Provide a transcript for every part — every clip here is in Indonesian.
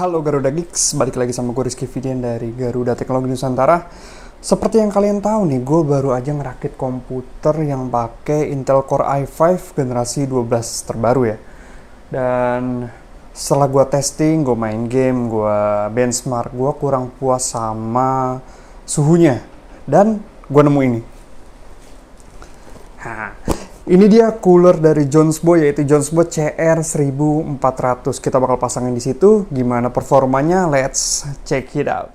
Halo Garuda Geeks, balik lagi sama gue Rizky Fidian dari Garuda Teknologi Nusantara. Seperti yang kalian tahu nih, gue baru aja ngerakit komputer yang pakai Intel Core i5 generasi 12 terbaru ya. Dan setelah gue testing, gue main game, gue benchmark, gue kurang puas sama suhunya. Dan gue nemu ini. Ini dia cooler dari Jonesbo, yaitu Jonesbo CR1400. Kita bakal pasangin di situ. Gimana performanya? Let's check it out.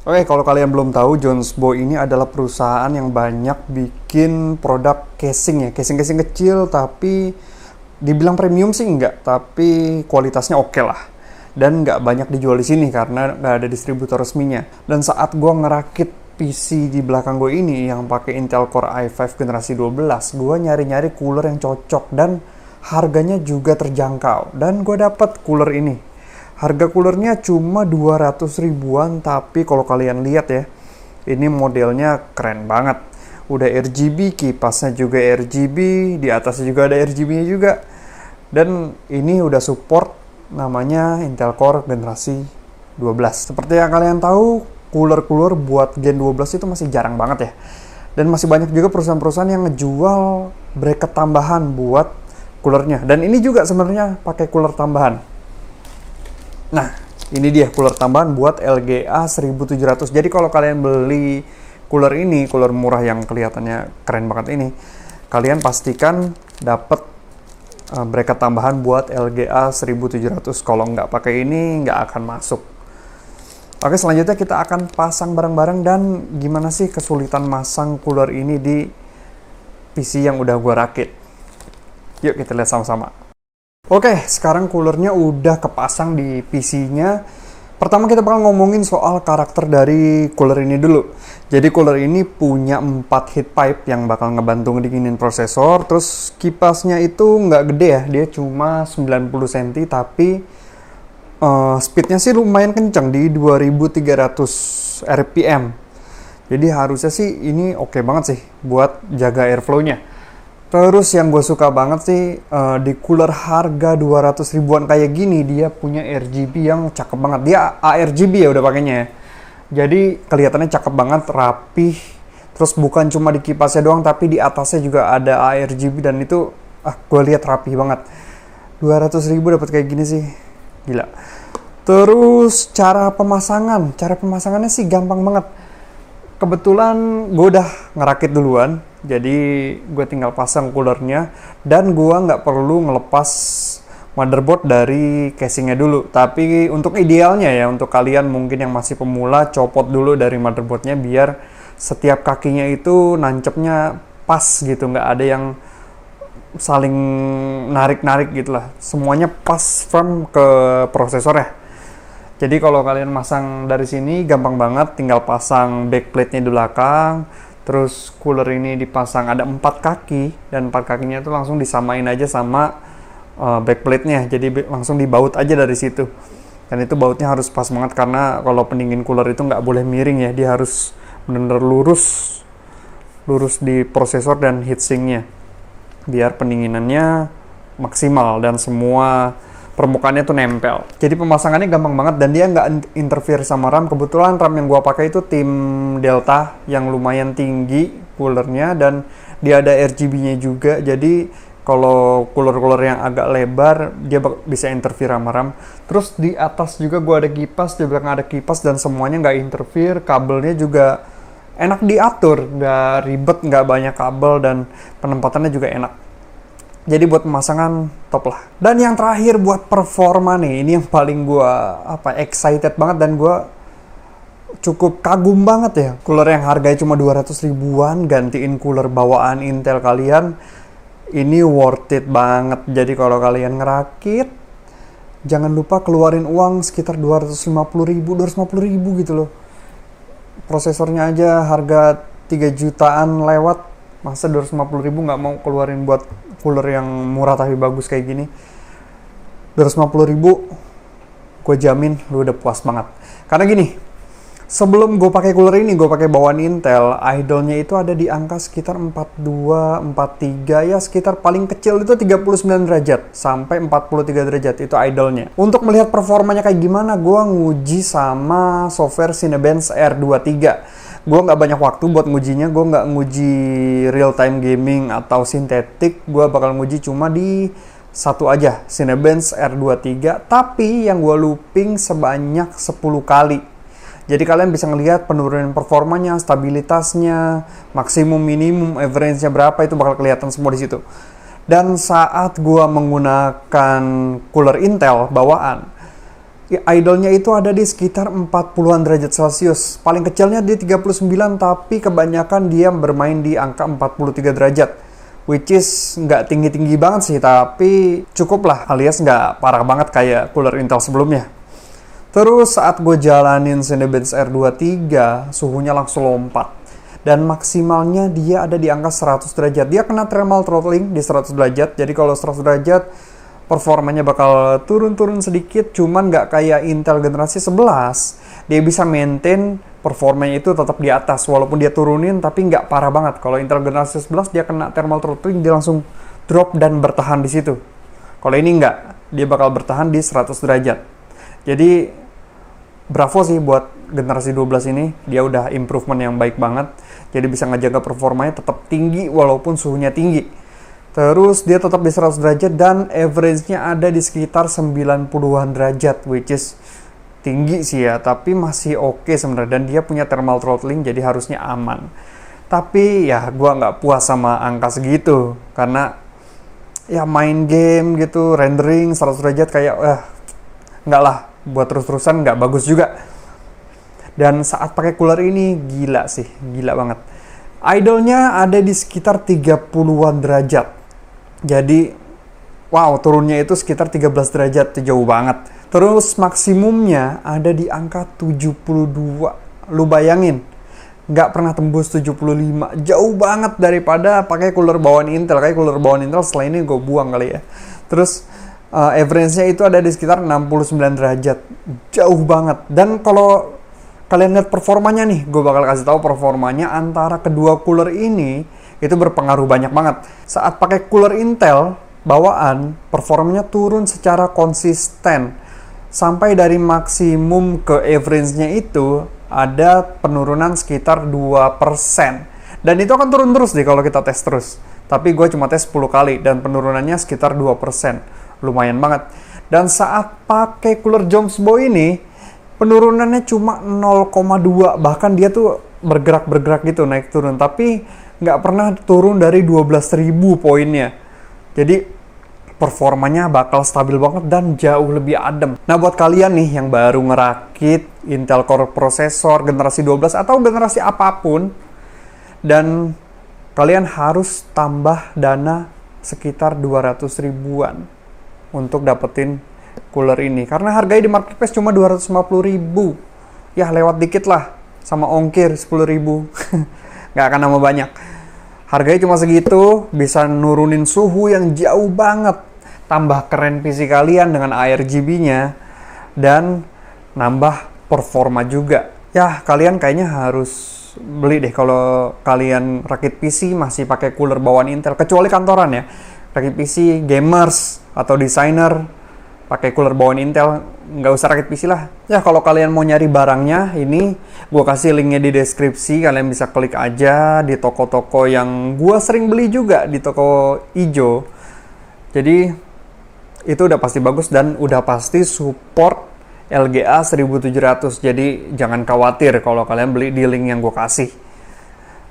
Oke, kalau kalian belum tahu, Jonesbo ini adalah perusahaan yang banyak bikin produk casing ya. Casing-casing kecil, tapi dibilang premium sih enggak, tapi kualitasnya oke lah. Dan nggak banyak dijual di sini karena nggak ada distributor resminya. Dan saat gue ngerakit PC di belakang gue ini yang pakai Intel Core i5 generasi 12, gue nyari-nyari cooler yang cocok dan harganya juga terjangkau. Dan gue dapet cooler ini. Harga coolernya cuma 200 ribuan, tapi kalau kalian lihat ya, ini modelnya keren banget. Udah RGB, kipasnya juga RGB, di atasnya juga ada RGB-nya juga. Dan ini udah support namanya Intel Core generasi 12. Seperti yang kalian tahu, cooler-cooler buat Gen 12 itu masih jarang banget ya. Dan masih banyak juga perusahaan-perusahaan yang ngejual bracket tambahan buat coolernya. Dan ini juga sebenarnya pakai cooler tambahan. Nah, ini dia cooler tambahan buat LGA 1700. Jadi kalau kalian beli cooler ini, cooler murah yang kelihatannya keren banget ini, kalian pastikan dapat bracket tambahan buat LGA 1700. Kalau nggak pakai ini, nggak akan masuk. Oke, selanjutnya kita akan pasang bareng-bareng. Dan gimana sih kesulitan masang cooler ini di PC yang udah gue rakit. Yuk kita lihat sama-sama. Oke, sekarang coolernya udah kepasang di PC-nya. Pertama kita bakal ngomongin soal karakter dari cooler ini dulu. Jadi cooler ini punya 4 heat pipe yang bakal ngebantu ngedinginin prosesor. Terus kipasnya itu nggak gede ya, dia cuma 90 cm, tapi speednya sih lumayan kenceng di 2300 rpm. Jadi harusnya sih ini oke banget sih buat jaga airflow-nya. Terus yang gue suka banget sih, di cooler harga 200 ribuan kayak gini, dia punya RGB yang cakep banget. Dia ARGB ya udah pakainya ya. Jadi kelihatannya cakep banget, rapih. Terus bukan cuma di kipasnya doang, tapi di atasnya juga ada ARGB. Dan itu, gue lihat rapih banget. 200 ribu dapat kayak gini sih, gila. Terus cara pemasangannya sih gampang banget. Kebetulan gue udah ngerakit duluan, jadi gue tinggal pasang coolernya, dan gue nggak perlu ngelepas motherboard dari casingnya dulu. Tapi untuk idealnya ya, untuk kalian mungkin yang masih pemula, copot dulu dari motherboardnya biar setiap kakinya itu nancepnya pas gitu, nggak ada yang saling narik-narik gitu lah. Semuanya pas firm ke prosesornya. Jadi kalau kalian masang dari sini gampang banget, tinggal pasang backplate-nya di belakang. Terus cooler ini dipasang ada 4 kaki, dan 4 kakinya itu langsung disamain aja sama backplate-nya. Jadi langsung dibaut aja dari situ. Dan itu bautnya harus pas banget, karena kalau pendingin cooler itu nggak boleh miring ya, dia harus benar-benar lurus di prosesor dan heatsinknya, biar pendinginannya maksimal dan semua permukaannya tuh nempel. Jadi pemasangannya gampang banget, dan dia nggak interfere sama RAM. Kebetulan RAM yang gua pakai itu tim Delta yang lumayan tinggi coolernya, dan dia ada RGB-nya juga. Jadi kalau cooler-cooler yang agak lebar, dia bisa interfere sama RAM. Terus di atas juga gua ada kipas, di belakang ada kipas, dan semuanya nggak interfere. Kabelnya juga enak diatur, nggak ribet, nggak banyak kabel, dan penempatannya juga enak. Jadi buat pemasangan top lah. Dan yang terakhir buat performa nih, ini yang paling gue excited banget, dan gue cukup kagum banget ya. Cooler yang harganya cuma 200 ribuan gantiin cooler bawaan Intel kalian, ini worth it banget. Jadi kalau kalian ngerakit, jangan lupa keluarin uang sekitar 250 ribu gitu loh. Prosesornya aja harga 3 jutaan lewat, masa 250 ribu nggak mau keluarin buat cooler yang murah tapi bagus kayak gini. 250 ribu gue jamin lu udah puas banget. Karena gini, Sebelum gue pakai cooler ini, gue pakai bawaan Intel, idle-nya itu ada di angka sekitar 42, 43, ya sekitar paling kecil itu 39 derajat sampai 43 derajat itu idle-nya. Untuk melihat performanya kayak gimana, gue nguji sama software Cinebench R23. Gue nggak banyak waktu buat ngujinya, gue nggak nguji real time gaming atau sintetik, gue bakal nguji cuma di satu aja, Cinebench R23, tapi yang gue looping sebanyak 10 kali. Jadi kalian bisa ngelihat penurunan performanya, stabilitasnya, maksimum, minimum, average-nya berapa, itu bakal kelihatan semua di situ. Dan saat gua menggunakan cooler Intel bawaan, idle-nya itu ada di sekitar 40-an derajat Celcius. Paling kecilnya di 39, tapi kebanyakan dia bermain di angka 43 derajat. Which is nggak tinggi-tinggi banget sih, tapi cukup lah, alias nggak parah banget kayak cooler Intel sebelumnya. Terus saat gue jalanin Cinebench R23, suhunya langsung lompat. Dan maksimalnya dia ada di angka 100 derajat. Dia kena thermal throttling di 100 derajat. Jadi kalau 100 derajat, performanya bakal turun-turun sedikit. Cuman nggak kayak Intel generasi 11. Dia bisa maintain performanya itu tetap di atas. Walaupun dia turunin, tapi nggak parah banget. Kalau Intel generasi 11, dia kena thermal throttling, dia langsung drop dan bertahan di situ. Kalau ini nggak, dia bakal bertahan di 100 derajat. Jadi bravo sih buat generasi 12 ini, dia udah improvement yang baik banget. Jadi bisa ngejaga performanya tetap tinggi walaupun suhunya tinggi. Terus dia tetap di 100 derajat dan average-nya ada di sekitar 90-an derajat, which is tinggi sih ya, tapi masih oke sebenarnya. Dan dia punya thermal throttling, jadi harusnya aman. Tapi ya gua nggak puas sama angka segitu, karena ya main game gitu, rendering 100 derajat kayak nggak lah. Buat terus-terusan nggak bagus juga. Dan saat pakai cooler ini gila sih, gila banget. Idle-nya ada di sekitar 30-an derajat. Jadi wow, turunnya itu sekitar 13 derajat, itu jauh banget. Terus maksimumnya ada di angka 72. Lu bayangin, nggak pernah tembus 75. Jauh banget daripada pakai cooler bawaan Intel. Kayak cooler bawaan Intel setelah ini gue buang kali ya. Terus average-nya itu ada di sekitar 69 derajat. Jauh banget. Dan kalau kalian lihat performanya nih, gue bakal kasih tahu performanya antara kedua cooler ini itu berpengaruh banyak banget. Saat pakai cooler Intel bawaan, performanya turun secara konsisten. Sampai dari maksimum ke average-nya itu ada penurunan sekitar 2%. Dan itu akan turun terus deh kalau kita tes terus. Tapi gue cuma tes 10 kali dan penurunannya sekitar 2%. Lumayan banget. Dan saat pakai cooler Jonesbo ini, penurunannya cuma 0,2. Bahkan dia tuh bergerak-bergerak gitu, naik turun. Tapi nggak pernah turun dari 12.000 poinnya. Jadi performanya bakal stabil banget dan jauh lebih adem. Nah buat kalian nih yang baru ngerakit Intel Core processor generasi 12 atau generasi apapun, dan kalian harus tambah dana sekitar 200 ribuan untuk dapetin cooler ini. Karena harganya di marketplace cuma 250 ribu. Ya lewat dikit lah, sama ongkir 10 ribu. Nggak akan nambah banyak. Harganya cuma segitu, bisa nurunin suhu yang jauh banget. Tambah keren PC kalian dengan ARGB-nya. Dan nambah performa juga. Ya kalian kayaknya harus beli deh kalau kalian rakit PC masih pakai cooler bawaan Intel. Kecuali kantoran ya. Rakit PC, gamers, atau desainer pakai cooler bawaan Intel, nggak usah rakit PC lah. Ya kalau kalian mau nyari barangnya, ini gue kasih linknya di deskripsi. Kalian bisa klik aja di toko-toko yang gue sering beli juga, di toko ijo. Jadi itu udah pasti bagus dan udah pasti support LGA 1700. Jadi jangan khawatir kalau kalian beli di link yang gue kasih.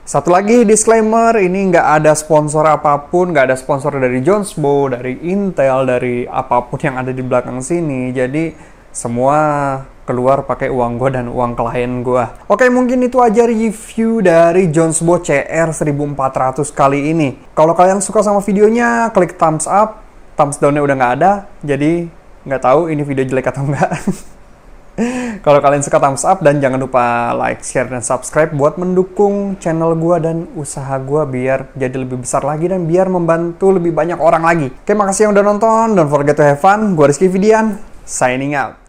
Satu lagi disclaimer, ini nggak ada sponsor apapun, nggak ada sponsor dari Jonesbo, dari Intel, dari apapun yang ada di belakang sini. Jadi semua keluar pakai uang gue dan uang klien gue. Oke, mungkin itu aja review dari Jonesbo CR 1400 kali ini. Kalau kalian suka sama videonya, klik thumbs up. Thumbs down-nya udah nggak ada, jadi nggak tahu ini video jelek atau enggak. Kalau kalian suka, thumbs up, dan jangan lupa like, share, dan subscribe buat mendukung channel gue dan usaha gue biar jadi lebih besar lagi dan biar membantu lebih banyak orang lagi. Oke, makasih yang udah nonton. Don't forget to have fun. Gue Rizky Fidian, signing out.